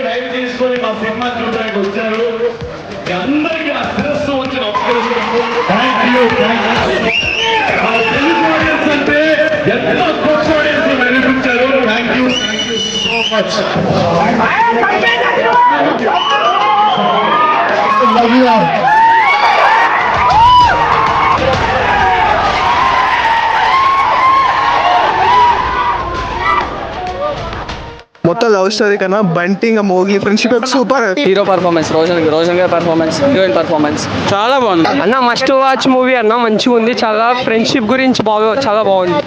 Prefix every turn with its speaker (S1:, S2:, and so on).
S1: Time తీసుకొని మా cinema చూడడానికి వచ్చారు. అందరికీ ఆ శిరస్సు వచ్చి అంటే ఎంతో గొప్ప ఆడియన్స్ నడిపించారు. Thank you so much.
S2: మొత్తం లవ్ స్టోరీ కన్నా బంటి ఇంకా మోగి ఫ్రెండ్షిప్ సూపర్.
S3: హీరో పర్ఫార్మెన్స్, రోజన్ గారి పర్ఫార్మెన్స్, హీరోయిన్ పర్ఫార్మెన్స్ చాలా బాగుంది
S4: అన్న. మస్ట్ వాచ్ మూవీ అన్న, మంచిగా ఉంది. చాలా ఫ్రెండ్షిప్ గురించి చాలా బాగుంది.